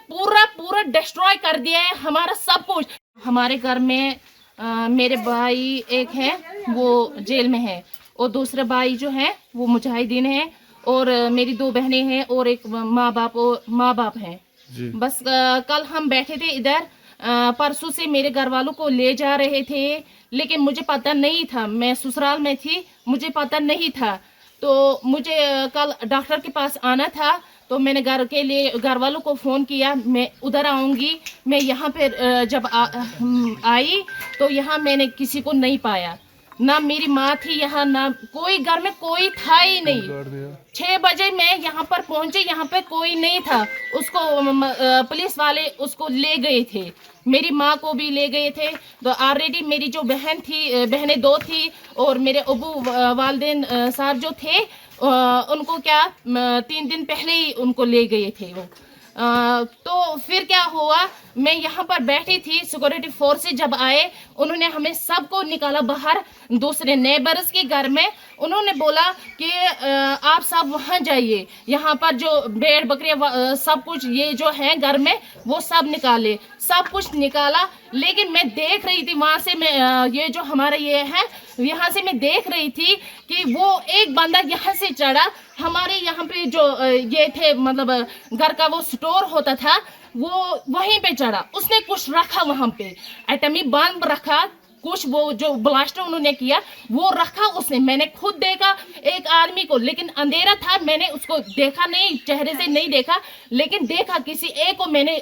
पूरा डिस्ट्रॉय कर दिया है हमारा सब कुछ। हमारे घर में मेरे भाई एक है वो जेल में है और दूसरा भाई जो है वो मुजाहिदीन है और मेरी 2 बहनें हैं और एक माँ बाप हैं। बस कल हम बैठे थे इधर, परसों से मेरे घर वालों को ले जा रहे थे, लेकिन मुझे पता नहीं था, मैं ससुराल में थी, मुझे पता नहीं था। तो मुझे कल डॉक्टर के पास आना था, तो मैंने घर वालों को फ़ोन किया, मैं उधर आऊँगी। मैं यहाँ पे जब आई तो यहाँ मैंने किसी को नहीं पाया, ना मेरी माँ थी यहाँ, ना कोई घर में कोई था ही नहीं। 6 बजे मैं यहाँ पर पहुँचे, यहाँ पे कोई नहीं था। उसको पुलिस वाले उसको ले गए थे, मेरी माँ को भी ले गए थे। तो ऑलरेडी मेरी जो बहनें 2 थी और मेरे अबू वालिदैन साहब जो थे उनको क्या 3 दिन पहले ही उनको ले गए थे वो। तो फिर क्या हुआ, मैं यहाँ पर बैठी थी, सिक्योरिटी फोर्स से जब आए उन्होंने हमें सबको निकाला बाहर दूसरे नेबर्स के घर में। उन्होंने बोला कि आप सब वहाँ जाइए, यहाँ पर जो भेड़ बकरियाँ सब कुछ ये जो है घर में वो सब निकाले, सब कुछ निकाला। लेकिन मैं देख रही थी वहाँ से, मैं ये जो हमारा ये है यहाँ से मैं देख रही थी कि वो एक बंदा यहाँ से चढ़ा, हमारे यहाँ पे जो ये थे मतलब घर का वो स्टोर होता था वो वहीं पे चढ़ा, उसने कुछ रखा वहाँ पे, एटमी बम रखा, कुछ वो जो ब्लास्टर उन्होंने किया वो रखा उसने। मैंने खुद देखा एक आदमी को, लेकिन अंधेरा था, मैंने उसको देखा नहीं, चेहरे से नहीं देखा, लेकिन देखा किसी एक को मैंने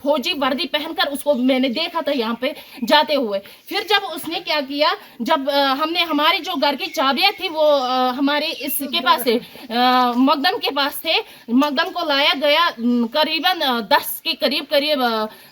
फौजी वर्दी पहनकर उसको मैंने देखा था यहाँ पे जाते हुए। फिर जब उसने क्या किया, जब हमने हमारी जो घर की चाबियाँ थी वो हमारे इसके पास थे, मकदम के पास थे, मकदम को लाया गया करीबन 10 के करीब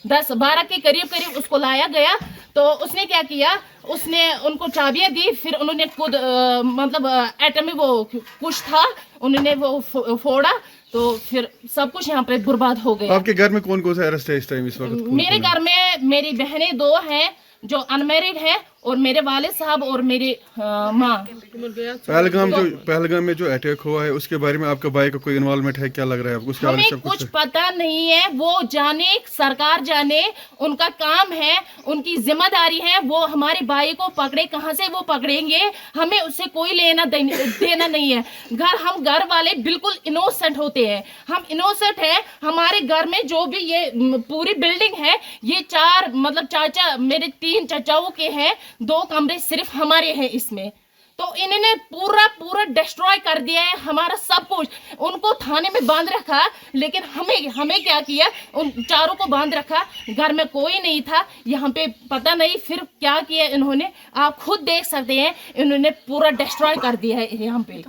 10-12 के करीब उसको लाया गया। तो उसने क्या किया, उसने उनको चाबियां दी, फिर उन्होंने खुद मतलब एटमी वो कुछ था उन्होंने वो फोड़ा, तो फिर सब कुछ यहाँ पे बर्बाद हो गया। आपके घर में कौन कौन सा अरेस्ट है इस टाइम इस वक्त? मेरे घर में मेरी बहनें 2 हैं जो अनमैरिड है और मेरे वालिद साहब और मेरी माँ। पहलगाम में जो अटैक हुआ है उसके बारे में आपका भाई का कोई इन्वॉल्वमेंट है, क्या लग रहा है आपको? हमें कुछ पता नहीं है, वो जाने, सरकार जाने, उनका काम है, उनकी जिम्मेदारी है, वो हमारे भाई को पकड़े, कहाँ से वो पकड़ेंगे, हमें उससे कोई लेना देना नहीं है। हम घर वाले बिल्कुल इनोसेंट होते हैं, हम इनोसेंट हैं। हमारे घर में जो भी ये पूरी बिल्डिंग है ये 4 मतलब चाचा मेरे 3 चाचाओं के हैं, 2 कमरे सिर्फ हमारे हैं इसमें। तो इन्होंने पूरा डिस्ट्रॉय कर दिया है हमारा सब कुछ। उनको थाने में बांध रखा, लेकिन हमें क्या किया, उन चारों को बांध रखा, घर में कोई नहीं था, यहाँ पे पता नहीं फिर क्या किया इन्होंने, आप खुद देख सकते हैं, इन्होंने पूरा डिस्ट्रॉय कर दिया है यहाँ पे।